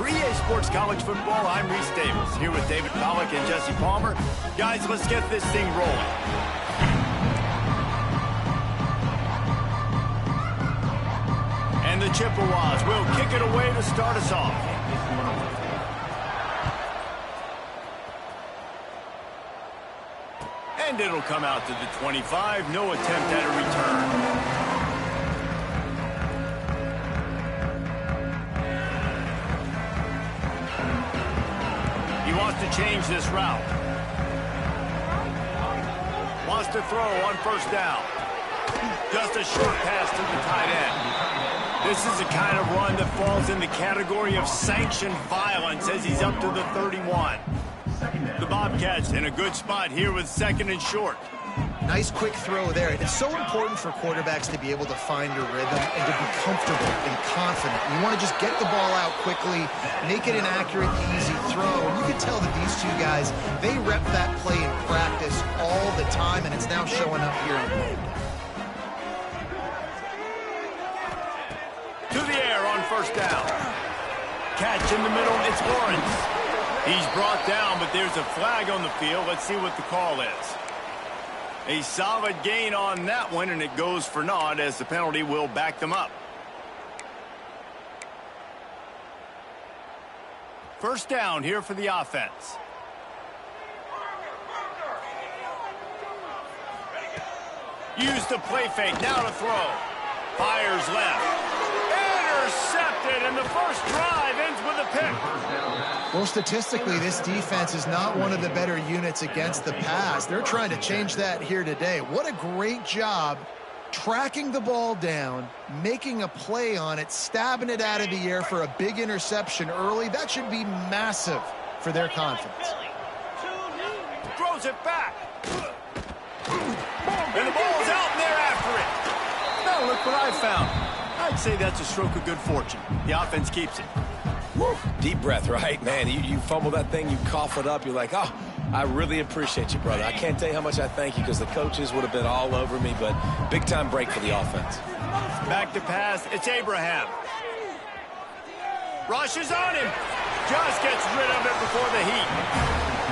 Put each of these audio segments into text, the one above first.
For EA Sports College Football, I'm Reese Davis, here with David Pollack and Jesse Palmer. Guys, let's get this thing rolling. And the Chippewas will kick it away to start us off. And it'll come out to the 25. No attempt at a return. Wants to change this route. Wants to throw on first down. Just a short pass to the tight end. This is the kind of run that falls in the category of sanctioned violence as he's up to the 31. The Bobcats in a good spot here with second and short. Nice quick throw there. It's so important for quarterbacks to be able to find a rhythm and to be comfortable and confident. You want to just get the ball out quickly, make it an accurate, easy throw. And you can tell that these two guys, they rep that play in practice all the time, and it's now showing up here on game. To the air on first down. Catch in the middle, it's Lawrence. He's brought down, but there's a flag on the field. Let's see what the call is. A solid gain on that one, and it goes for naught as the penalty will back them up. First down here for the offense. Use the play fake, now to throw. Fires left. Intercepted, and the first drive ends with a pick. Well, statistically, this defense is not one of the better units against the pass. They're trying to change that here today. What a great job tracking the ball down, making a play on it, stabbing it out of the air for a big interception early. That should be massive for their confidence. Throws it back. And the ball's out, and they're after it. Now look what I found. I'd say that's a stroke of good fortune. The offense keeps it. Woo. Deep breath, right? Man, you fumble that thing, you cough it up, you're like, oh, I really appreciate you, brother. I can't tell you how much I thank you because the coaches would have been all over me, but big-time break for the offense. Back to pass, it's Abraham. Rushes on him. Just gets rid of it before the heat.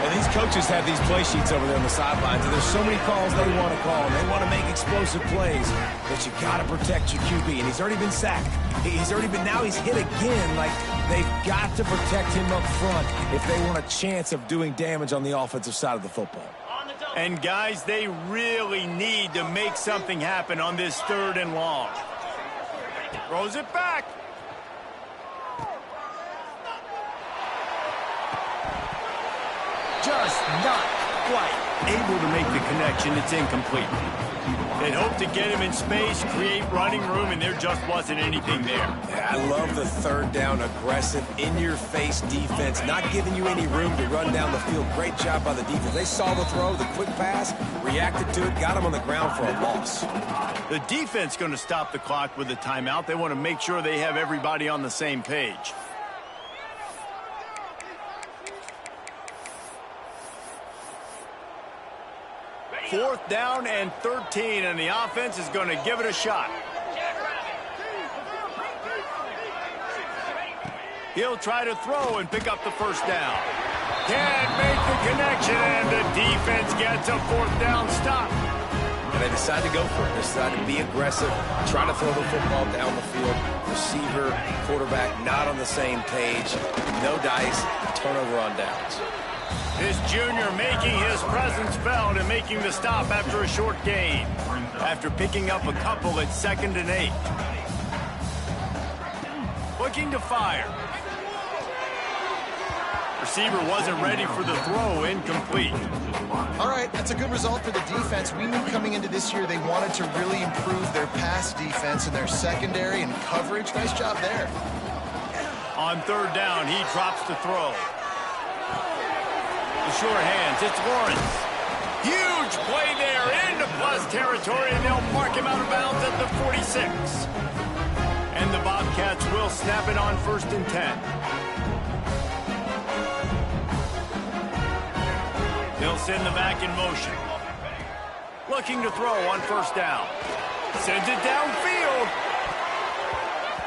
And these coaches have these play sheets over there on the sidelines, and there's so many calls they want to call, and they want to make explosive plays, but you got to protect your QB, and he's already been sacked. Now he's hit again. Like, they've got to protect him up front if they want a chance of doing damage on the offensive side of the football. And, guys, they really need to make something happen on this third and long. Throws it back. Just not quite able to make the connection. It's incomplete. They'd hope to get him in space, create running room, and there just wasn't anything there. I love the third down, aggressive, in-your-face defense, not giving you any room to run down the field. Great job by the defense. They saw the throw, the quick pass, reacted to it, got him on the ground for a loss. The defense going to stop the clock with a timeout. They want to make sure they have everybody on the same page. Fourth down and 13, and the offense is going to give it a shot. He'll try to throw and pick up the first down. Can't make the connection, and the defense gets a fourth down stop. And they decide to go for it. They decide to be aggressive, try to throw the football down the field. Receiver, quarterback, not on the same page. No dice, turnover on downs. This junior making his presence felt and making the stop after a short gain. After picking up a couple at 2nd and 8. Looking to fire. Receiver wasn't ready for the throw, incomplete. All right, that's a good result for the defense. We knew coming into this year they wanted to really improve their pass defense and their secondary and coverage. Nice job there. On third down, he drops to throw. The short hands, it's Lawrence. Huge play there into plus territory, and they'll mark him out of bounds at the 46. And the Bobcats will snap it on 1st and 10. They'll send the back in motion. Looking to throw on 1st down. Sends it downfield.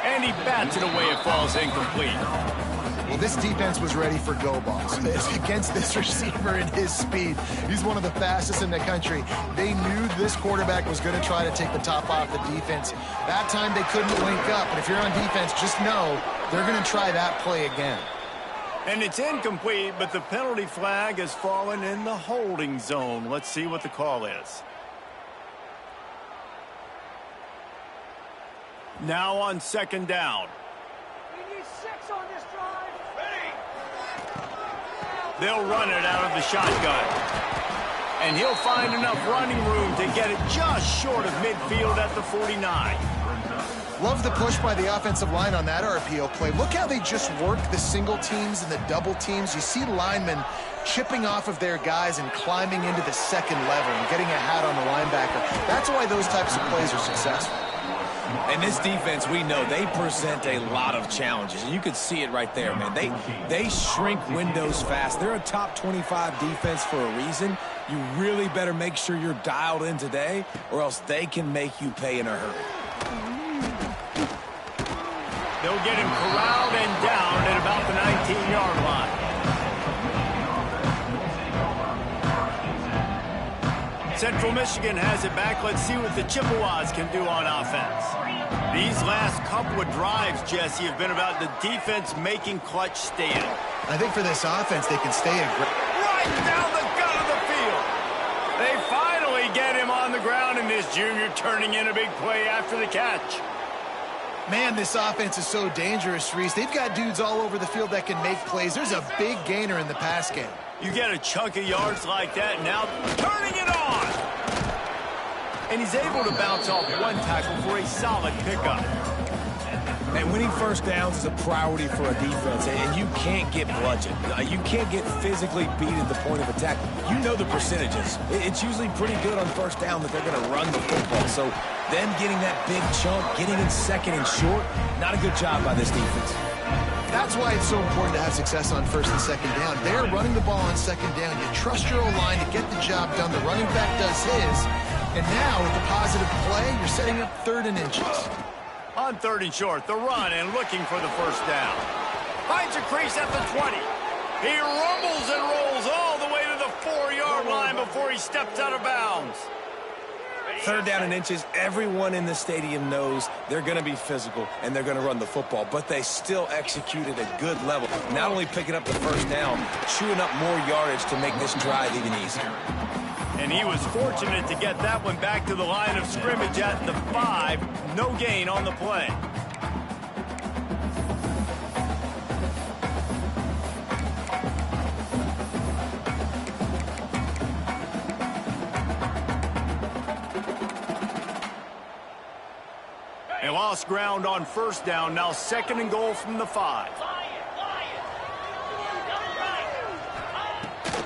And he bats it away. It falls incomplete. Well, this defense was ready for go balls. Against this receiver and his speed, he's one of the fastest in the country. They knew this quarterback was going to try to take the top off the defense. That time they couldn't link up, and if you're on defense, just know they're going to try that play again. And it's incomplete, but the penalty flag has fallen in the holding zone. Let's see what the call is. Now on second down. We need 6 on this drive. Ready. They'll run it out of the shotgun. And he'll find enough running room to get it just short of midfield at the 49. Love the push by the offensive line on that RPO play. Look how they just work the single teams and the double teams. You see linemen chipping off of their guys and climbing into the second level and getting a hat on the linebacker. That's why those types of plays are successful. And this defense, we know, they present a lot of challenges. And you can see it right there, man. They shrink windows fast. They're a top 25 defense for a reason. You really better make sure you're dialed in today, or else they can make you pay in a hurry. They'll get him corralled and down at about the 19-yard line. Central Michigan has it back. Let's see what the Chippewas can do on offense. These last couple of drives, Jesse, have been about the defense making clutch stand. I think for this offense, they can stay aggressive. Right down the gut of the field. They finally get him on the ground, and this junior turning in a big play after the catch. Man, this offense is so dangerous, Reese. They've got dudes all over the field that can make plays. There's a big gainer in the pass game. You get a chunk of yards like that, now turning it on. And he's able to bounce off one tackle for a solid pickup. And winning first downs is a priority for a defense, and you can't get bludgeoned. You can't get physically beat at the point of attack. You know the percentages. It's usually pretty good on first down that they're going to run the football. So them getting that big chunk, getting in second and short, not a good job by this defense. That's why it's so important to have success on first and second down. They're running the ball on second down. You trust your O-line to get the job done. The running back does his. And now, with the positive play, you're setting up 3rd and inches. On 3rd and short, the run and looking for the first down. Finds a crease at the 20. He rumbles and rolls all the way to the 4-yard line before he steps out of bounds. 3rd down and inches, everyone in the stadium knows they're going to be physical and they're going to run the football, but they still execute at a good level. Not only picking up the first down, chewing up more yardage to make this drive even easier. And he was fortunate to get that one back to the line of scrimmage at the 5. No gain on the play. They lost ground on first down. Now 2nd and goal from the 5.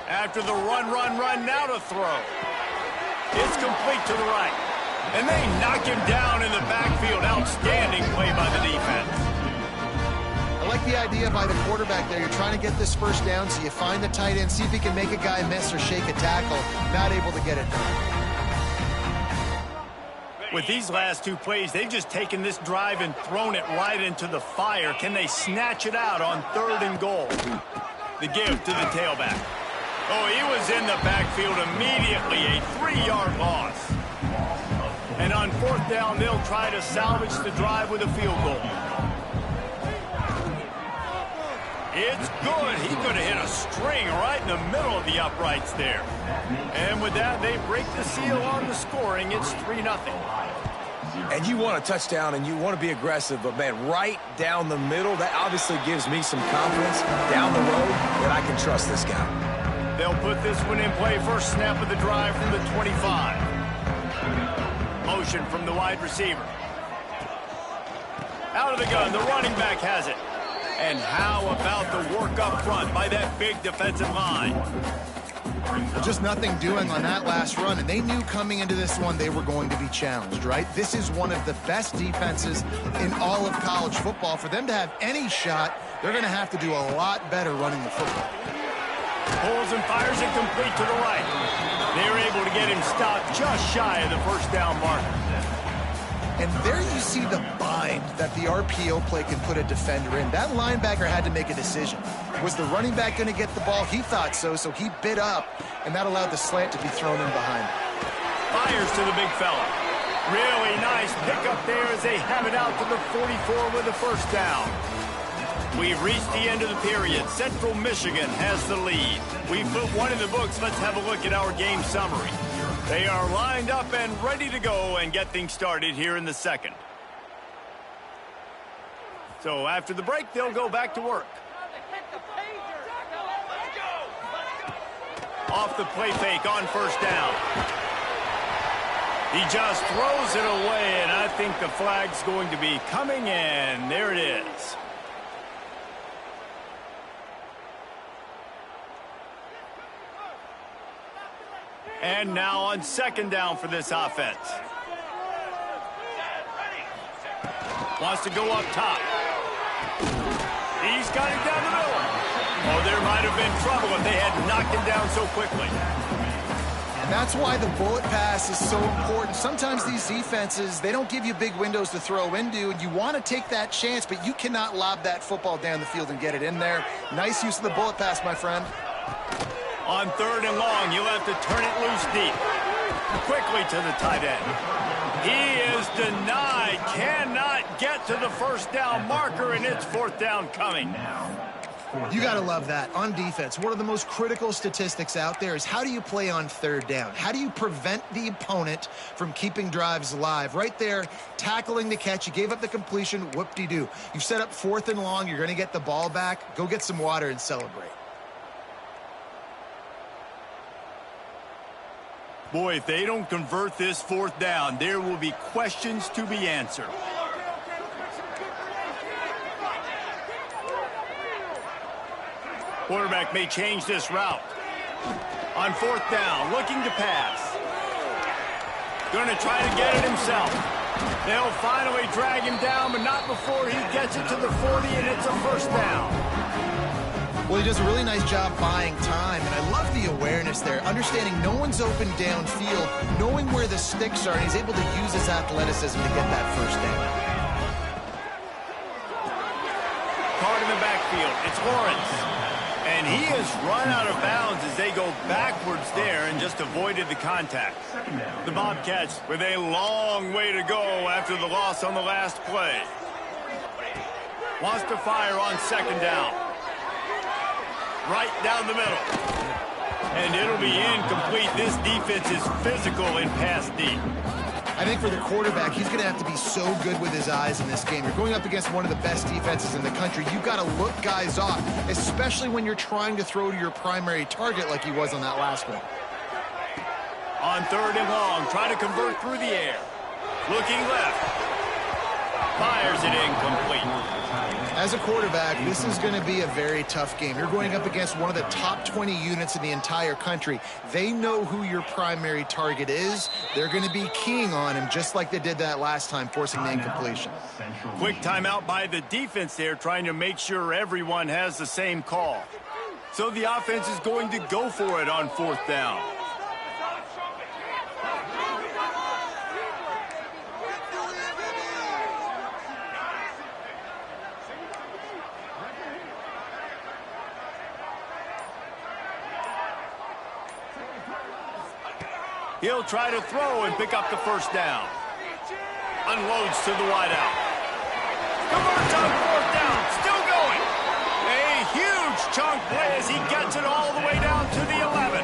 After the run, now to throw. It's complete to the right. And they knock him down in the backfield. Outstanding play by the defense. I like the idea by the quarterback there. You're trying to get this first down, so you find the tight end, see if he can make a guy miss or shake a tackle. Not able to get it done. With these last 2 plays, they've just taken this drive and thrown it right into the fire. Can they snatch it out on 3rd and goal? The give to the tailback. Oh, he was in the backfield immediately, a 3-yard loss. And on 4th down, they'll try to salvage the drive with a field goal. It's good. He could have hit a string right in the middle of the uprights there. And with that, they break the seal on the scoring. It's 3-0. And you want a touchdown and you want to be aggressive, but, man, right down the middle, that obviously gives me some confidence down the road that I can trust this guy. They'll put this one in play. First snap of the drive from the 25. Motion from the wide receiver. Out of the gun, the running back has it. And how about the work up front by that big defensive line? Well, just nothing doing on that last run, and they knew coming into this one they were going to be challenged, right? This is one of the best defenses in all of college football. For them to have any shot, they're going to have to do a lot better running the football. Pulls and fires it complete to the right. They're able to get him stopped just shy of the first down marker. And there you see the buy bind that the RPO play can put a defender in. That linebacker had to make a decision. Was the running back going to get the ball? He thought so, so he bit up, and that allowed the slant to be thrown in behind him. Fires to the big fella. Really nice pickup there as they have it out to the 44 with a first down. We've reached the end of the period. Central Michigan has the lead. We've put one in the books. Let's have a look at our game summary. They are lined up and ready to go and get things started here in the second. So after the break, they'll go back to work. Off the play fake on first down. He just throws it away, and I think the flag's going to be coming in. There it is. And now on second down for this offense. Wants to go up top. He's got it down the middle. Oh, there might have been trouble if they had knocked him down so quickly. And that's why the bullet pass is so important. Sometimes these defenses, they don't give you big windows to throw into, and you want to take that chance, but you cannot lob that football down the field and get it in there. Nice use of the bullet pass, my friend. On third and long, you'll have to turn it loose deep. Quickly to the tight end. He is denied. Cannot get to the first down marker, and it's fourth down coming. You got to love that. On defense, one of the most critical statistics out there is how do you play on third down? How do you prevent the opponent from keeping drives alive? Right there, tackling the catch. You gave up the completion. Whoop-de-doo. You've set up fourth and long. You're going to get the ball back. Go get some water and celebrate. Boy, if they don't convert this fourth down, there will be questions to be answered. Quarterback may change this route. On fourth down, looking to pass. Going to try to get it himself. They'll finally drag him down, but not before he gets it to the 40, and it's a first down. Well, he does a really nice job buying time, and I love the awareness there, understanding no one's open downfield, knowing where the sticks are, and he's able to use his athleticism to get that first down. Card in the backfield, it's Lawrence. And he has run out of bounds as they go backwards there and just avoided the contact. The Bobcats with a long way to go after the loss on the last play. Wants to fire on second down. Right down the middle. And it'll be incomplete. This defense is physical in pass deep. I think for the quarterback, he's going to have to be so good with his eyes in this game. You're going up against one of the best defenses in the country. You've got to look guys off, especially when you're trying to throw to your primary target like he was on that last one. On third and long, trying to convert through the air. Looking left. Fires it incomplete. As a quarterback, this is going to be a very tough game. You're going up against one of the top 20 units in the entire country. They know who your primary target is. They're going to be keying on him just like they did that last time, forcing the incompletion. Quick timeout by the defense there, trying to make sure everyone has the same call. So the offense is going to go for it on fourth down. He'll try to throw and pick up the first down. Unloads to the wideout. Converts on fourth down. Still going. A huge chunk play as he gets it all the way down to the 11.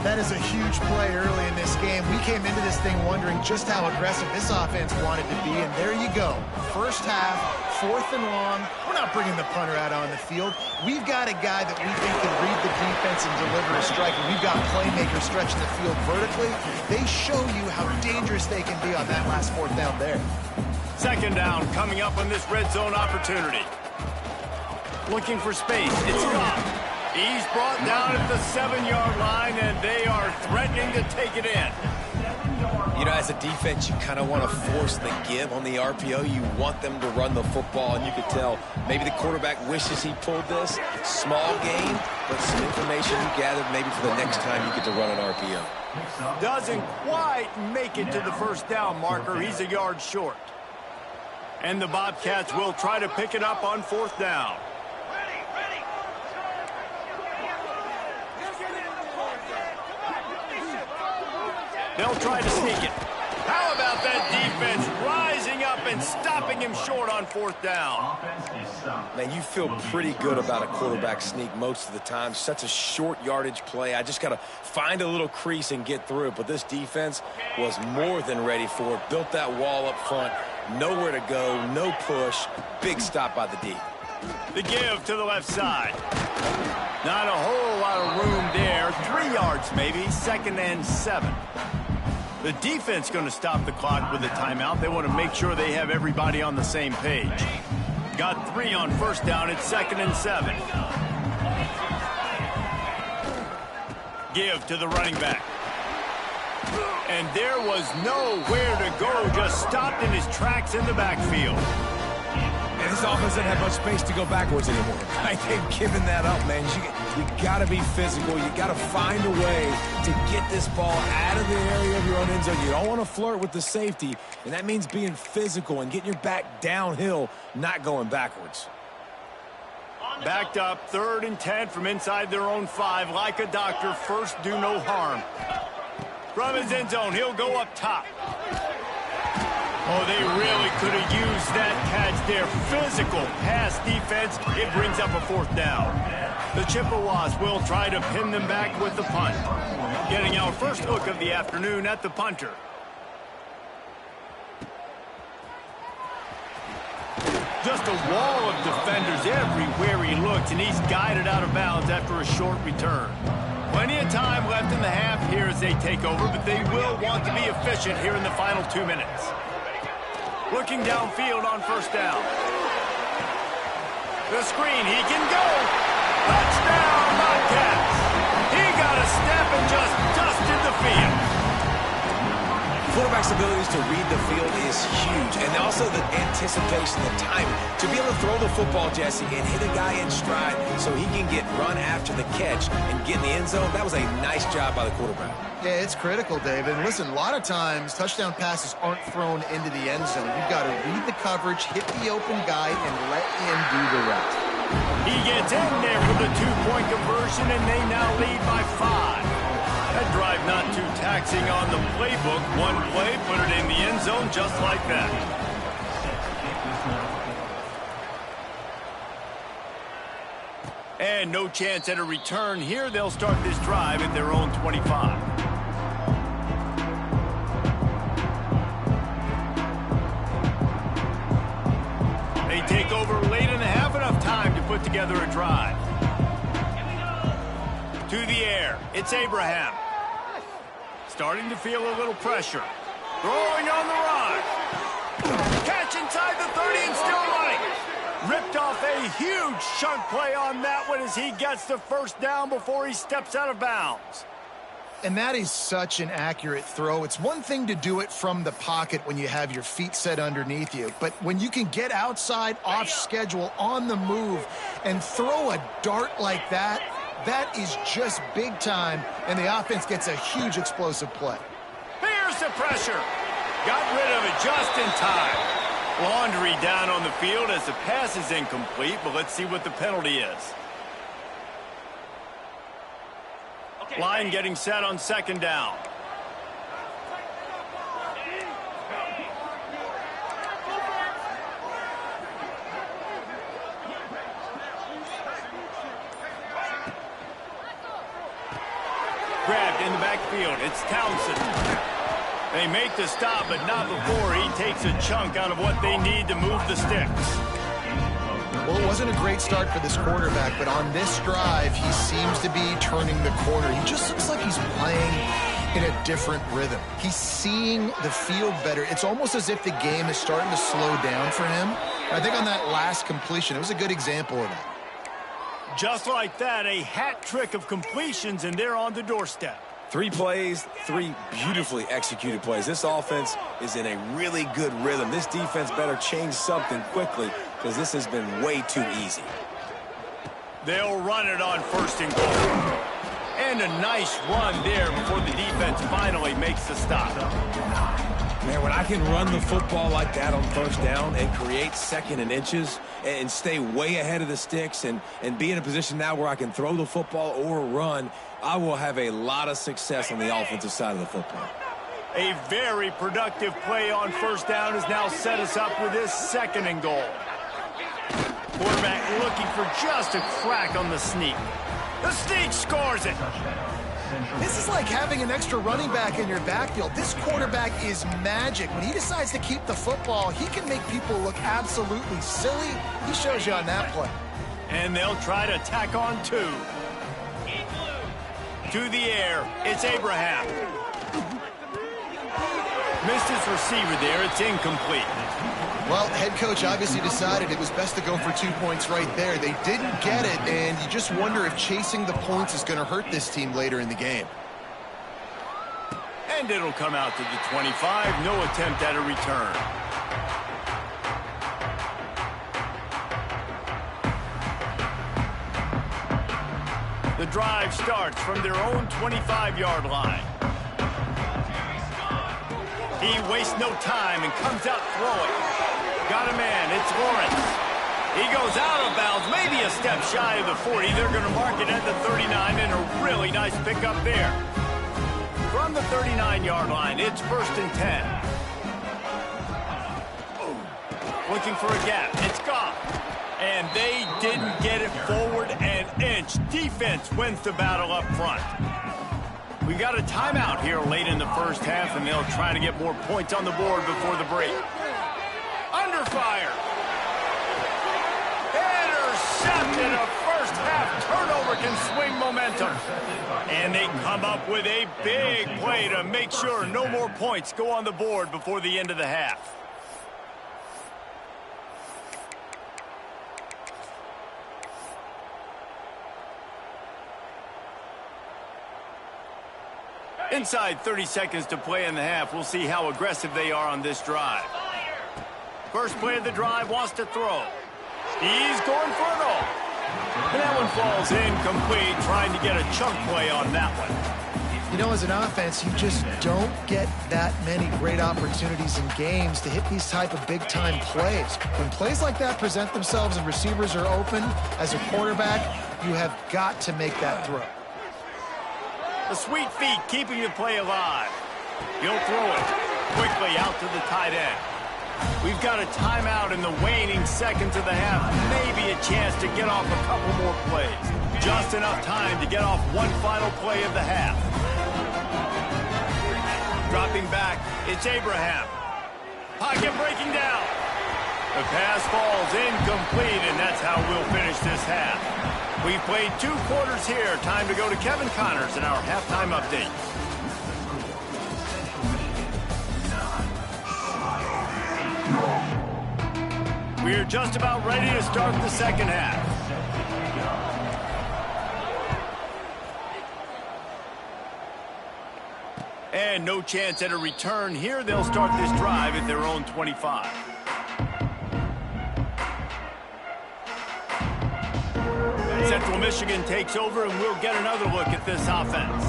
That is a huge play early in this game. We came into this thing wondering just how aggressive this offense wanted to be, and there you go. First half, fourth and long. We're not bringing the punter out on the field. We've got a guy that we think can read the defense and deliver a strike, and we've got playmakers stretching the field vertically. They show you how dangerous they can be on that last fourth down there. Second down coming up on this red zone opportunity. Looking for space. It's Scott. He's brought down at the 7-yard line, and they are threatening to take it in. You know, as a defense, you kind of want to force the give on the RPO. You want them to run the football, and you could tell maybe the quarterback wishes he pulled this. Small gain, but some information you gathered maybe for the next time you get to run an RPO. Doesn't quite make it to the first down marker. He's a yard short. And the Bobcats will try to pick it up on 4th down. They'll try to sneak it. How about that defense rising up and stopping him short on 4th down? Man, you feel pretty good about a quarterback sneak most of the time. Such a short yardage play. I just got to find a little crease and get through it. But this defense was more than ready for it. Built that wall up front. Nowhere to go, no push. Big stop by the D. The give to the left side. Not a whole lot of room there. 3 yards maybe, 2nd and 7. The defense going to stop the clock with a timeout. They want to make sure they have everybody on the same page. Got 3 on 1st down. It's 2nd and 7. Give to the running back. And there was nowhere to go. Just stopped in his tracks in the backfield. And this offense doesn't have much space to go backwards anymore. They've given that up, man. You got to be physical. You got to find a way to get this ball out of the area of your own end zone. You don't want to flirt with the safety, and that means being physical and getting your back downhill, not going backwards. Backed up, 3rd and 10 from inside their own 5. Like a doctor, first do no harm. From his end zone, he'll go up top. Oh, they really could have used that catch there. Physical pass defense. It brings up a 4th down. The Chippewas will try to pin them back with the punt. Getting our first look of the afternoon at the punter. Just a wall of defenders everywhere he looks, and he's guided out of bounds after a short return. Plenty of time left in the half here as they take over, but they will want to be efficient here in the final 2 minutes. Looking downfield on 1st down. The screen, he can go. Touchdown, Bobcats. He got a step and just dusted the field. Quarterback's abilities to read the field is huge, and also the anticipation, the timing. To be able to throw the football, Jesse, and hit a guy in stride so he can get run after the catch and get in the end zone, that was a nice job by the quarterback. Yeah, it's critical, David. And listen, a lot of times touchdown passes aren't thrown into the end zone. You've got to read the coverage, hit the open guy, and let him do the rest. He gets in there for the 2-point conversion, and they now lead by 5. That drive not too taxing on the playbook. One play, put it in the end zone just like that. And no chance at a return here. They'll start this drive at their own 25. They take over late in the half, enough time to put together a drive. To the air, it's Abraham. Starting to feel a little pressure. Throwing on the run. Catch inside the 30 and still running. Ripped off a huge chunk play on that one as he gets the 1st down before he steps out of bounds. And that is such an accurate throw. It's one thing to do it from the pocket when you have your feet set underneath you, but when you can get outside, off schedule, on the move, and throw a dart like that, that is just big time, and the offense gets a huge explosive play. Here's the pressure. Got rid of it just in time. Laundry down on the field as the pass is incomplete, but let's see what the penalty is. Line getting set on 2nd down. Grabbed in the backfield. It's Townsend. They make the stop, but not before he takes a chunk out of what they need to move the sticks. Well, it wasn't a great start for this quarterback, but on this drive, he seems to be turning the corner. He just looks like he's playing in a different rhythm. He's seeing the field better. It's almost as if the game is starting to slow down for him. And I think on that last completion, it was a good example of that. Just like that, a hat trick of completions, and they're on the doorstep. 3 plays, 3 beautifully executed plays. This offense is in a really good rhythm. This defense better change something quickly because this has been way too easy. They'll run it on 1st and goal. And a nice run there before the defense finally makes the stop. Man, when I can run the football like that on first down and create second and inches and stay way ahead of the sticks and be in a position now where I can throw the football or run, I will have a lot of success on the offensive side of the football. A very productive play on first down has now set us up with this 2nd and goal. Quarterback looking for just a crack on the sneak. The sneak scores it. This is like having an extra running back in your backfield. This quarterback is magic. When he decides to keep the football, he can make people look absolutely silly. He shows you on that play. And they'll try to tack on 2. To the air, it's Abraham. Missed his receiver there. It's incomplete. Well, head coach obviously decided it was best to go for 2 points right there. They didn't get it, and you just wonder if chasing the points is going to hurt this team later in the game. And it'll come out to the 25. No attempt at a return. The drive starts from their own 25-yard line. He wastes no time and comes out throwing. Got a man. It's Lawrence. He goes out of bounds, maybe a step shy of the 40. They're going to mark it at the 39, and a really nice pickup there. From the 39-yard line, it's 1st and 10. Looking for a gap. It's gone. And they didn't get it forward an inch. Defense wins the battle up front. We got a timeout here late in the first half, and they'll try to get more points on the board before the break. Under fire. Intercepted. A first half turnover can swing momentum. And they come up with a big play to make sure no more points go on the board before the end of the half. Inside 30 seconds to play in the half. We'll see how aggressive they are on this drive. First play of the drive, wants to throw. He's going for it all. And that one falls incomplete, trying to get a chunk play on that one. You know, as an offense, you just don't get that many great opportunities in games to hit these type of big-time plays. When plays like that present themselves and receivers are open, as a quarterback, you have got to make that throw. The sweet feet keeping the play alive. He'll throw it quickly out to the tight end. We've got a timeout in the waning seconds of the half. Maybe a chance to get off a couple more plays. Just enough time to get off one final play of the half. Dropping back, it's Abraham. Pocket breaking down. The pass falls incomplete, and that's how we'll finish this half. We've played 2 quarters here. Time to go to Kevin Connors in our halftime update. We're just about ready to start the second half. And no chance at a return here. They'll start this drive at their own 25. Central Michigan takes over, and we'll get another look at this offense.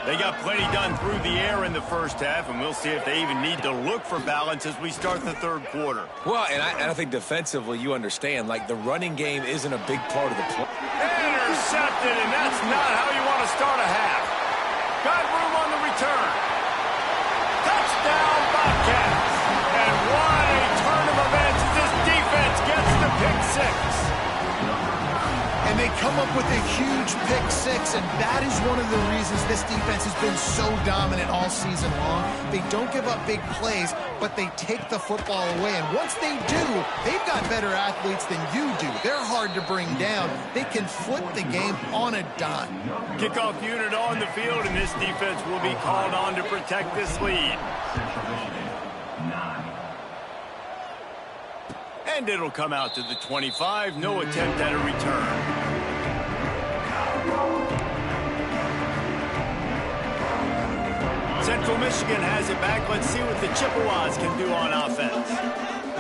They got plenty done through the air in the first half, and we'll see if they even need to look for balance as we start the third quarter. Well, and I think defensively you understand, like, the running game isn't a big part of the play. Intercepted, and that's not how you want to start a half. Got room on the return. Touchdown, Bobcats. And what a turn of events as this defense gets the pick 6. And they come up with a huge pick 6, and that is one of the reasons this defense has been so dominant all season long. They don't give up big plays, but they take the football away. And once they do, they've got better athletes than you do. They're hard to bring down. They can flip the game on a dime. Kickoff unit on the field, and this defense will be called on to protect this lead. And it'll come out to the 25. No attempt at a return. Central Michigan has it back. Let's see what the Chippewas can do on offense.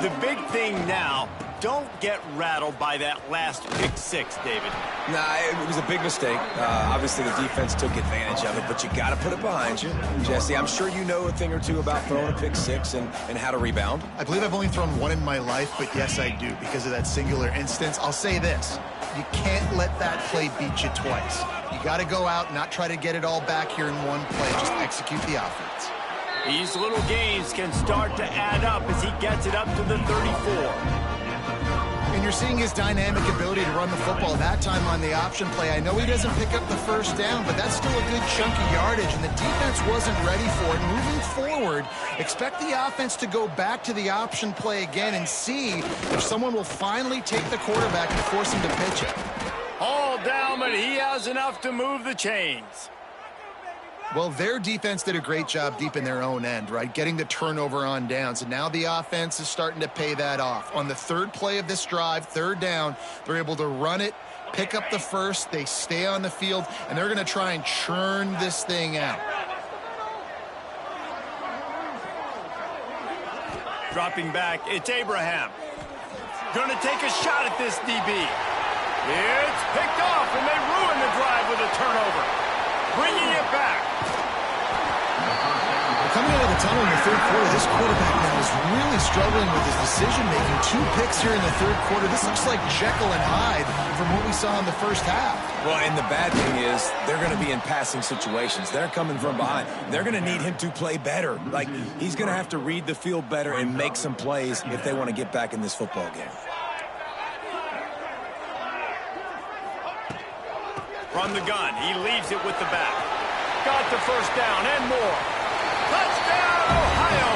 The big thing now, don't get rattled by that last pick six, David. Nah, it was a big mistake. Obviously, the defense took advantage of it, but you got to put it behind you. Jesse, I'm sure you know a thing or two about throwing a pick six and how to rebound. I believe I've only thrown one in my life, but yes, I do, because of that singular instance. I'll say this. You can't let that play beat you twice. You got to go out and not try to get it all back here in one play. Just execute the offense. These little gains can start to add up as he gets it up to the 34. And you're seeing his dynamic ability to run the football. That time on the option play, I know he doesn't pick up the first down, but that's still a good chunk of yardage, and the defense wasn't ready for it. Moving forward, expect the offense to go back to the option play again and see if someone will finally take the quarterback and force him to pitch it. All down, but he has enough to move the chains. Well, their defense did a great job deep in their own end, right? Getting the turnover on downs. And now the offense is starting to pay that off. On the third play of this drive, third down, they're able to run it, pick up the first, they stay on the field, and they're going to try and churn this thing out. Dropping back, it's Abraham. Going to take a shot at this DB. It's picked off, and they ruin the drive with a turnover. Bringing it back. Coming out of the tunnel in the third quarter, this quarterback now is really struggling with his decision-making. 2 picks here in the third quarter. This looks like Jekyll and Hyde from what we saw in the first half. Well, and the bad thing is they're going to be in passing situations. They're coming from behind. They're going to need him to play better. Like, he's going to have to read the field better and make some plays if they want to get back in this football game. From the gun, he leaves it with the back. Got the first down and more. Touchdown, Ohio!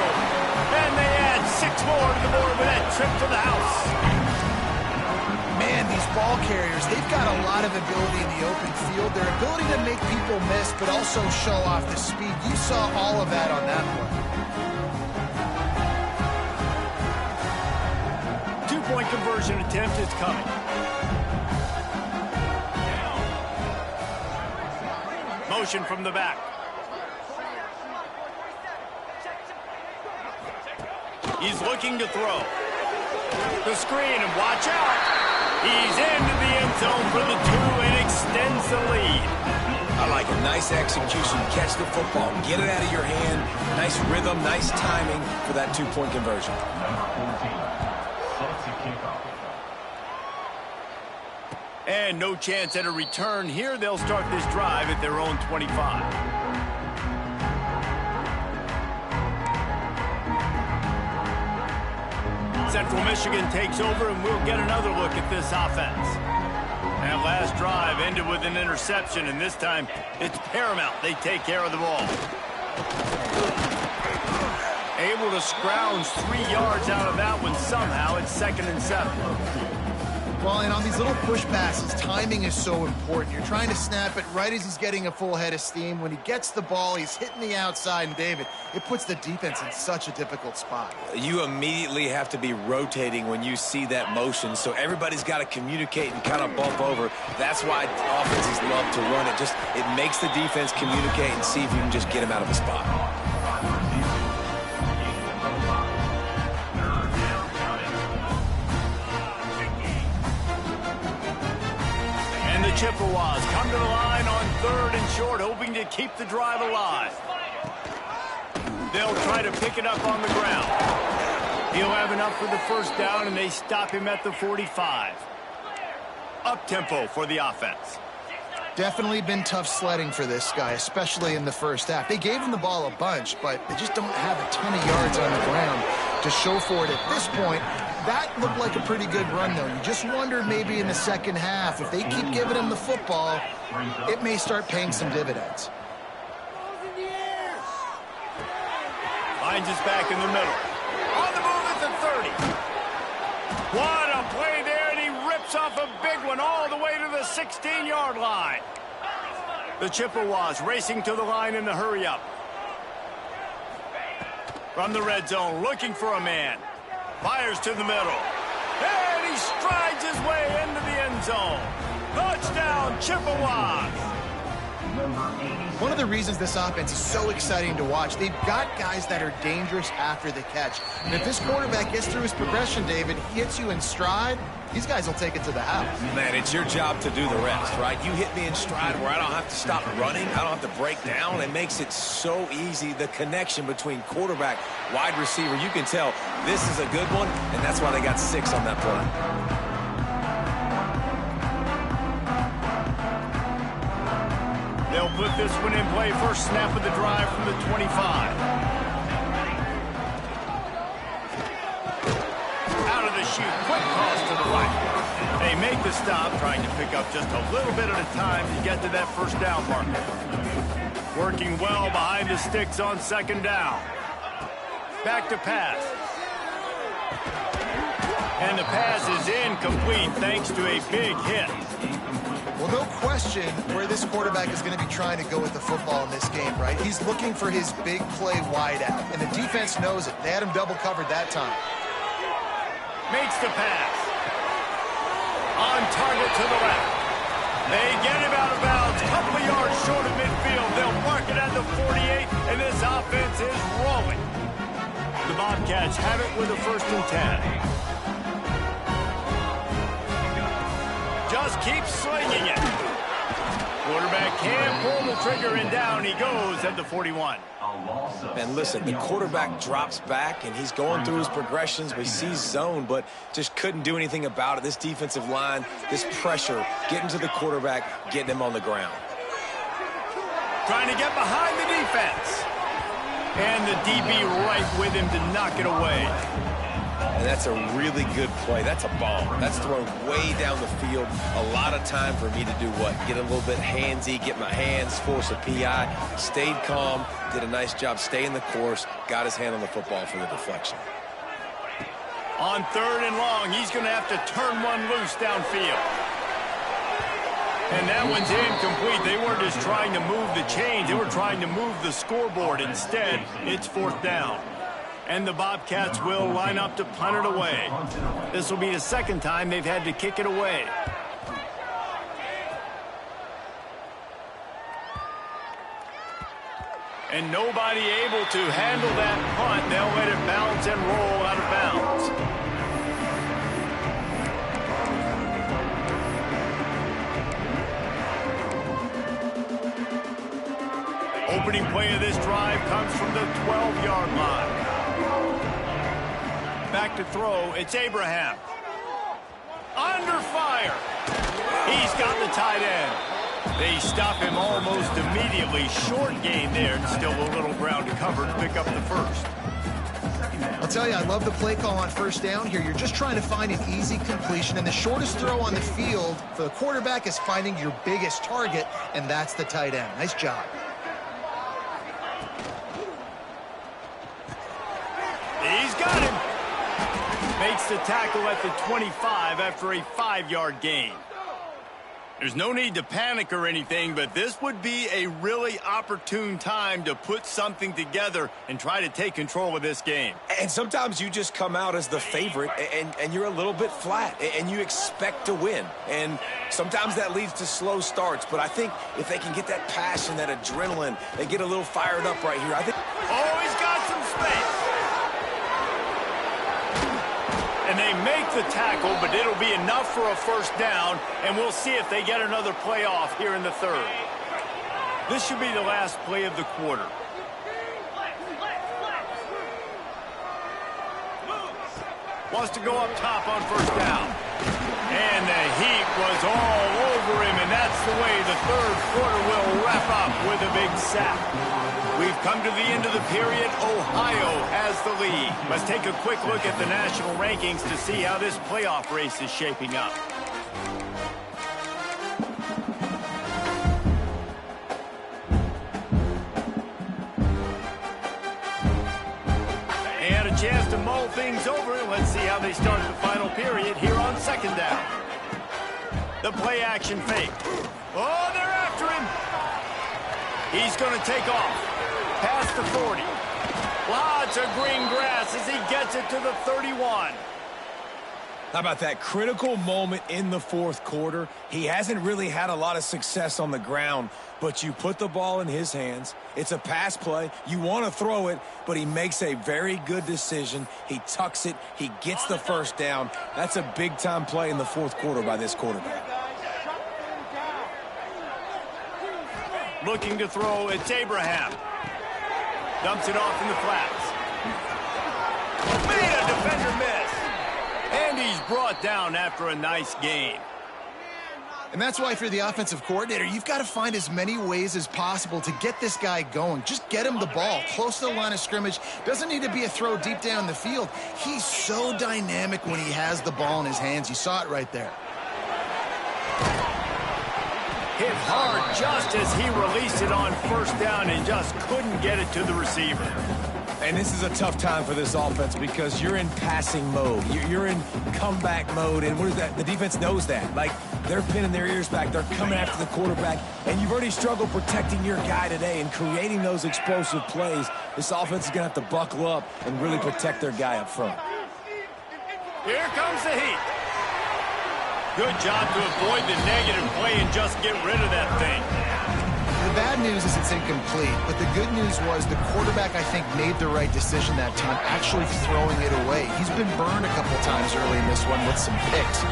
And they add 6 more to the board with that trip to the house. Man, these ball carriers, they've got a lot of ability in the open field. Their ability to make people miss, but also show off the speed. You saw all of that on that play. 2-point conversion attempt is coming. Motion from the back. He's looking to throw. The screen, and watch out. He's into the end zone for the 2 and extends the lead. I like a nice execution. Catch the football. Get it out of your hand. Nice rhythm, nice timing for that 2-point conversion. And no chance at a return here. They'll start this drive at their own 25. Central Michigan takes over, and we'll get another look at this offense. That last drive ended with an interception, and this time it's paramount they take care of the ball. Able to scrounge 3 yards out of that one somehow. It's 2nd and 7. Well, and on these little push passes, timing is so important. You're trying to snap it right as he's getting a full head of steam. When he gets the ball, he's hitting the outside, and David, it puts the defense in such a difficult spot. You immediately have to be rotating when you see that motion, so everybody's got to communicate and kind of bump over. That's why offenses love to run it. It makes the defense communicate and see if you can just get him out of the spot. Chippewas come to the line on 3rd and short, hoping to keep the drive alive. They'll try to pick it up on the ground. He'll have enough for the first down, and they stop him at the 45. Up-tempo for the offense. Definitely been tough sledding for this guy, especially in the first half. They gave him the ball a bunch, but they just don't have a ton of yards on the ground to show for it at this point. That looked like a pretty good run, though. You just wonder maybe in the second half, if they keep giving him the football, it may start paying some dividends. Finds us back in the middle. On the move at the 30. What a play there, and he rips off a big one all the way to the 16-yard line. The Chippewas racing to the line in the hurry-up. From the red zone, looking for a man. Fires to the middle. And he strides his way into the end zone. Touchdown, Chippewas. One of the reasons this offense is so exciting to watch, they've got guys that are dangerous after the catch. And if this quarterback gets through his progression, David, hits you in stride, these guys will take it to the house. Man, it's your job to do the rest, right? You hit me in stride where I don't have to stop running. I don't have to break down. It makes it so easy, the connection between quarterback, wide receiver. You can tell this is a good one, and that's why they got 6 on that play. They'll put this one in play. First snap of the drive from the 25. Out of the chute. Quick cross to the right. They make the stop, trying to pick up just a little bit at a time to get to that first down marker. Working well behind the sticks on second down. Back to pass. And the pass is incomplete thanks to a big hit. Well, no question where this quarterback is going to be trying to go with the football in this game, right? He's looking for his big play wide out, and the defense knows it. They had him double covered that time. Makes the pass. On target to the left. They get him out of bounds. Couple of yards short of midfield. They'll mark it at the 48, and this offense is rolling. The Bobcats have it with a 1st and 10. Just keep slinging it. Quarterback can pull the trigger, and down he goes at the 41. And listen, the quarterback drops back, and he's going through his progressions. We see zone, but just couldn't do anything about it. This defensive line, this pressure, getting to the quarterback, getting him on the ground. Trying to get behind the defense. And the DB right with him to knock it away. And that's a really good play. That's a bomb. That's thrown way down the field. A lot of time for me to do what? Get a little bit handsy, get my hands, force a PI. Stayed calm, did a nice job staying the course, got his hand on the football for the deflection. On 3rd and long, he's going to have to turn one loose downfield. And that one's incomplete. They weren't just trying to move the chains. They were trying to move the scoreboard. Instead, it's 4th down. And the Bobcats will line up to punt it away. This will be the 2nd time they've had to kick it away. And nobody able to handle that punt. They'll let it bounce and roll out of bounds. Opening play of this drive comes from the 12-yard line. Back to throw, it's Abraham. Under fire. He's got the tight end. They stop him almost immediately. Short gain there, and still a little ground to cover to pick up the 1st. I'll tell you, I love the play call on 1st down here. You're just trying to find an easy completion, and the shortest throw on the field for the quarterback is finding your biggest target, and that's the tight end. Nice job. He's got him. Makes the tackle at the 25 after a 5-yard gain. There's no need to panic or anything, but this would be a really opportune time to put something together and try to take control of this game. And sometimes you just come out as the favorite, and you're a little bit flat, and you expect to win. And sometimes that leads to slow starts, but I think if they can get that passion, that adrenaline, and get a little fired up right here, I think... Oh, he's got some space. And they make the tackle, but it'll be enough for a 1st down, and we'll see if they get another play off here in the 3rd. This should be the last play of the quarter. Wants to go up top on 1st down. And the heat was all over him, and that's the way the 3rd quarter will wrap up with a big sack. We've come to the end of the period. Ohio has the lead. Let's take a quick look at the national rankings to see how this playoff race is shaping up. And a chance to mull things over. Let's see how they start the final period here on 2nd down. The play action fake. Oh, they're after him. He's going to take off. Past the 40. Lots of green grass as he gets it to the 31. How about that critical moment in the fourth quarter? He hasn't really had a lot of success on the ground, but you put the ball in his hands. It's a pass play. You want to throw it, but he makes a very good decision. He tucks it. He gets the first down. That's a big-time play in the fourth quarter by this quarterback. Looking to throw, it's Abraham. Dumps it off in the flats. Made a defender miss. And he's brought down after a nice gain. And that's why if you're the offensive coordinator, you've got to find as many ways as possible to get this guy going. Just get him the ball close to the line of scrimmage. Doesn't need to be a throw deep down the field. He's so dynamic when he has the ball in his hands. You saw it right there. Hit hard just as he released it on first down and just couldn't get it to the receiver. And this is a tough time for this offense because you're in passing mode. You're in comeback mode, and what is that? The defense knows that. Like, they're pinning their ears back. They're coming after the quarterback, and you've already struggled protecting your guy today and creating those explosive plays. This offense is going to have to buckle up and really protect their guy up front. Here comes the heat. Good job to avoid the negative play and just get rid of that thing. The bad news is it's incomplete, but the good news was the quarterback, I think, made the right decision that time, actually throwing it away. He's been burned a couple times early in this one with some picks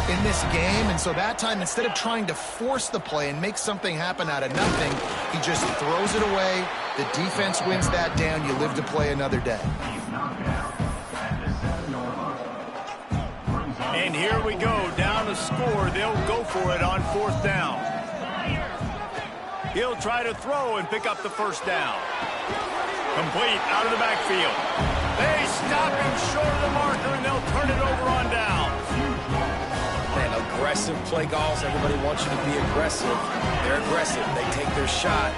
in this game, and so that time, instead of trying to force the play and make something happen out of nothing, he just throws it away. The defense wins that down. You live to play another day. And here we go, down to score. They'll go for it on fourth down. He'll try to throw and pick up the first down. Complete out of the backfield. They stop him short of the marker, and they'll turn it over on down. Man, aggressive play calls. Everybody wants you to be aggressive. They're aggressive. They take their shot.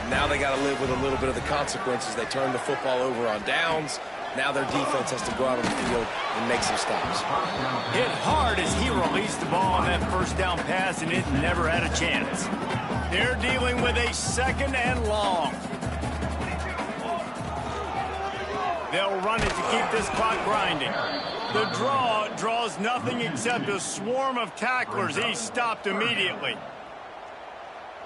Now they got to live with a little bit of the consequences. They turn the football over on downs. Now their defense has to go out on the field and make some stops. Hit hard as he released the ball on that first down pass, and it never had a chance. They're dealing with a second and long. They'll run it to keep this clock grinding. The draws nothing except a swarm of tacklers. He's stopped immediately.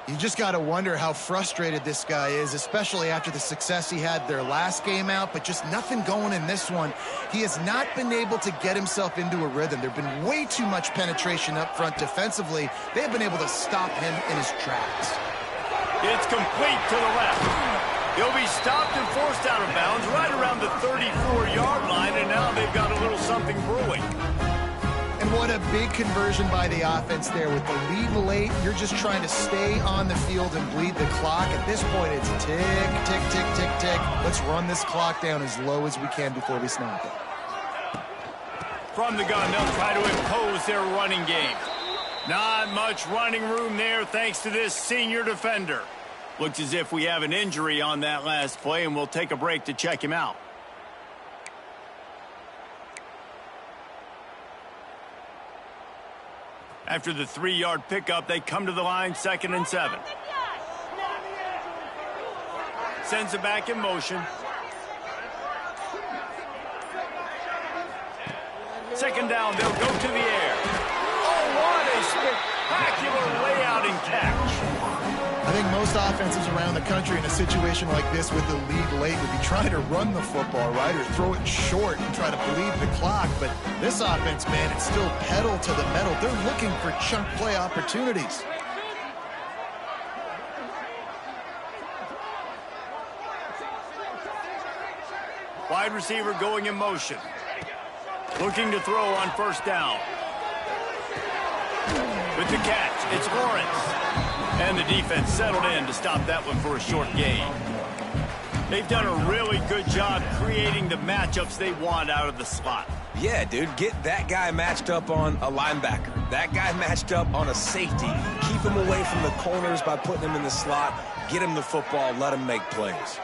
You just got to wonder how frustrated this guy is, especially after the success he had their last game out, but just nothing going in this one. He has not been able to get himself into a rhythm. There have been way too much penetration up front defensively. They have been able to stop him in his tracks. It's complete to the left. He'll be stopped and forced out of bounds right around the 34-yard line, and now they've got a little something brewing. And what a big conversion by the offense there. With the lead late, you're just trying to stay on the field and bleed the clock. At this point, it's tick, tick, tick, tick, tick. Let's run this clock down as low as we can before we snap it. From the gun, they'll try to impose their running game. Not much running room there thanks to this senior defender. Looks as if we have an injury on that last play, and we'll take a break to check him out. After the 3-yard pickup, they come to the line, 2nd and 7. Sends it back in motion. Second down, they'll go to the air. Oh, what a spectacular layout and catch. I think most offenses around the country in a situation like this with the lead late would be trying to run the football, right, or throw it short and try to bleed the clock. But this offense, man, it's still pedal to the metal. They're looking for chunk play opportunities. Wide receiver going in motion. Looking to throw on first down. With the catch, it's Lawrence. And the defense settled in to stop that one for a short gain. They've done a really good job creating the matchups they want out of the slot. Yeah, dude, get that guy matched up on a linebacker. That guy matched up on a safety. Keep him away from the corners by putting him in the slot. Get him the football. Let him make plays.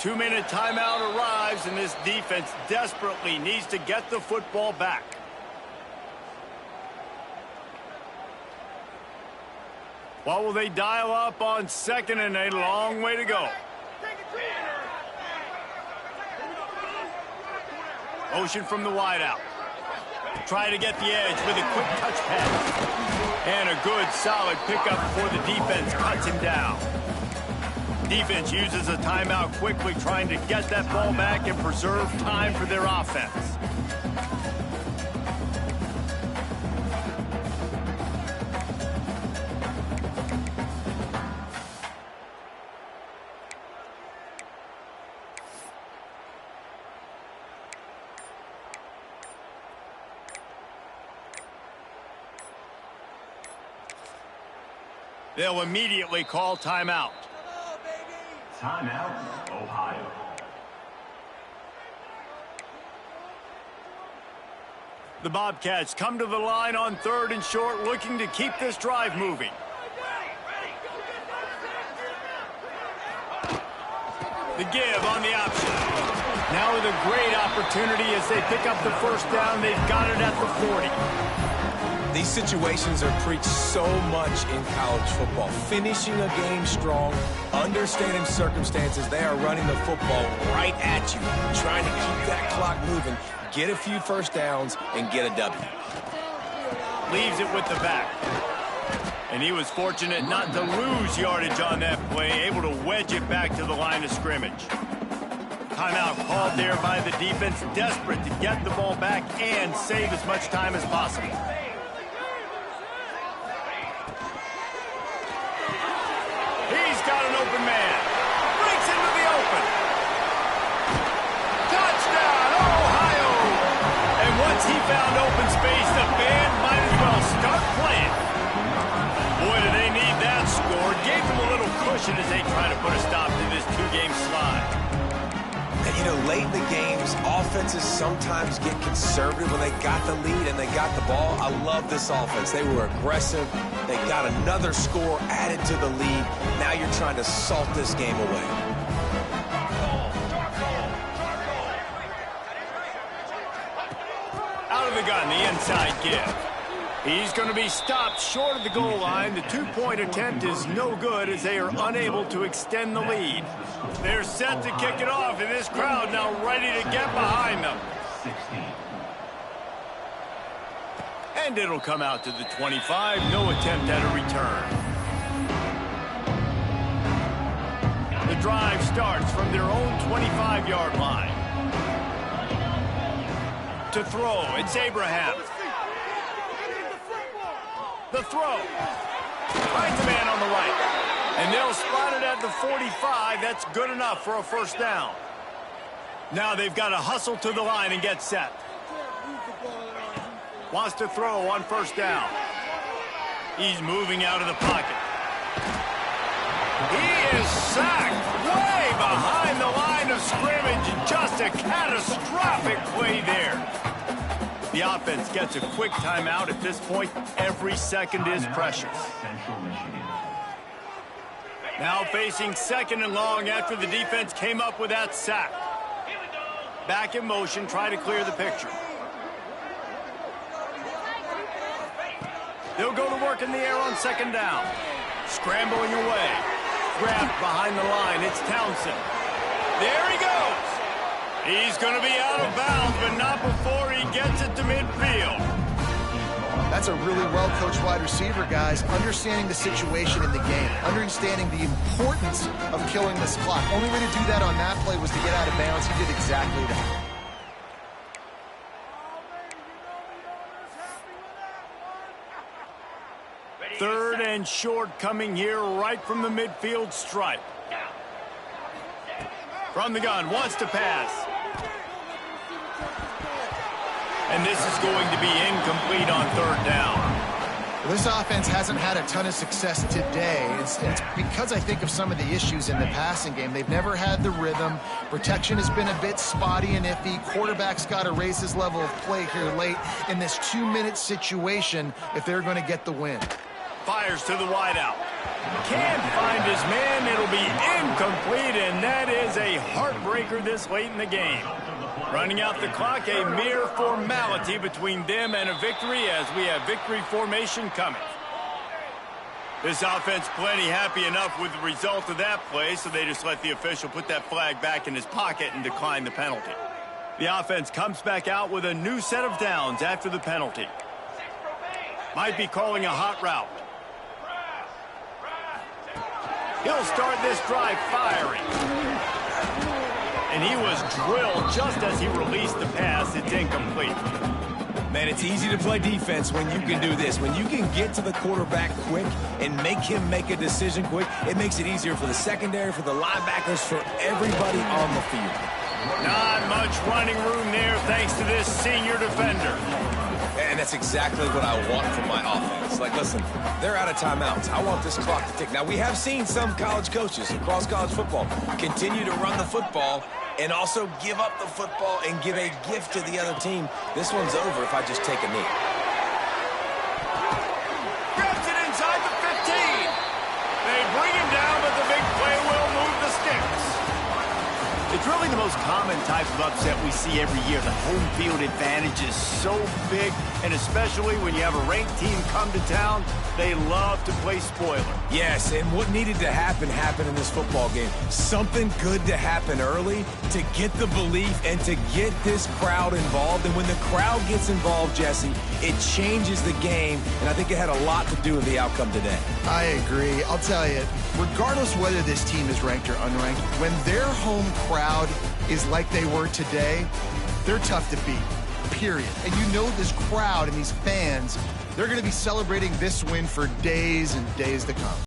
2-minute timeout arrives, and this defense desperately needs to get the football back. What will they dial up on second, and a long way to go? Motion from the wideout. Try to get the edge with a quick touch pass. And a good, solid pickup before the defense cuts him down. Defense uses a timeout quickly, trying to get that ball back and preserve time for their offense. They'll immediately call timeout. Timeout, Ohio. The Bobcats come to the line on 3rd and short, looking to keep this drive moving. The give on the option. Now with a great opportunity as they pick up the first down. They've got it at the 40. These situations are preached so much in college football. Finishing a game strong, understanding circumstances. They are running the football right at you, trying to keep that clock moving, get a few first downs, and get a W. Leaves it with the back. And he was fortunate not to lose yardage on that play, able to wedge it back to the line of scrimmage. Timeout called there by the defense, desperate to get the ball back and save as much time as possible. He's got an open man. Breaks into the open. Touchdown, Ohio! And once he found open space, the band might as well start playing. Boy, do they need that score. Gave them a little cushion as they try to put a stop to this two-game slide. And, you know, late in the games, offenses sometimes get conservative when they got the lead and they got the ball. I love this offense. They were aggressive. They got another score added to the lead. Now you're trying to salt this game away. Out of the gun, the inside give. He's going to be stopped short of the goal line. The two-point attempt is no good as they are unable to extend the lead. They're set to kick it off, and this crowd now ready to get behind them. And it'll come out to the 25. No attempt at a return. The drive starts from their own 25-yard line. To throw, it's Abraham. The throw. Finds a man on the right. And they'll spot it at the 45. That's good enough for a first down. Now they've got to hustle to the line and get set. Wants to throw on first down. He's moving out of the pocket. He is sacked way behind the line of scrimmage. Just a catastrophic play there. The offense gets a quick timeout. At this point, every second is precious. Now facing 2nd and long after the defense came up with that sack. Back in motion, try to clear the picture. They'll go to work in the air on 2nd down. Scrambling away. Grabbed behind the line. It's Townsend. There he goes. He's going to be out of bounds, but not before he gets it to midfield. That's a really well-coached wide receiver, guys. Understanding the situation in the game. Understanding the importance of killing this clock. Only way to do that on that play was to get out of bounds. He did exactly that. Third and short coming here right from the midfield stripe. From the gun, wants to pass. And this is going to be incomplete on 3rd down. This offense hasn't had a ton of success today. It's because I think of some of the issues in the passing game. They've never had the rhythm. Protection has been a bit spotty and iffy. Quarterback's got to raise his level of play here late in this 2-minute situation if they're going to get the win. Fires to the wideout. Can't find his man. It'll be incomplete, and that is a heartbreaker this late in the game. Running out the clock, a mere formality between them and a victory as we have victory formation coming. This offense plenty happy enough with the result of that play, so they just let the official put that flag back in his pocket and decline the penalty. The offense comes back out with a new set of downs after the penalty. Might be calling a hot route. He'll start this drive firing. And he was drilled just as he released the pass. It's incomplete. Man, it's easy to play defense when you can do this. When you can get to the quarterback quick and make him make a decision quick, it makes it easier for the secondary, for the linebackers, for everybody on the field. Not much running room there thanks to this senior defender. And that's exactly what I want from my offense. Like, listen, they're out of timeouts. I want this clock to tick. Now, we have seen some college coaches across college football continue to run the football and also give up the football and give a gift to the other team. This one's over if I just take a knee. Grabs it inside the 15. They bring him down, but the big play will move the sticks. It's really the most common type of upset we see every year. The home field advantage is so big, and especially when you have a ranked team come to town, they love to play spoiler. Yes, and what needed to happen happened in this football game. Something good to happen early to get the belief and to get this crowd involved. And when the crowd gets involved, Jesse, it changes the game, and I think it had a lot to do with the outcome today. I agree. I'll tell you, regardless whether this team is ranked or unranked, when their home crowd is like they were today, they're tough to beat, period. And you know this crowd and these fans, they're going to be celebrating this win for days and days to come.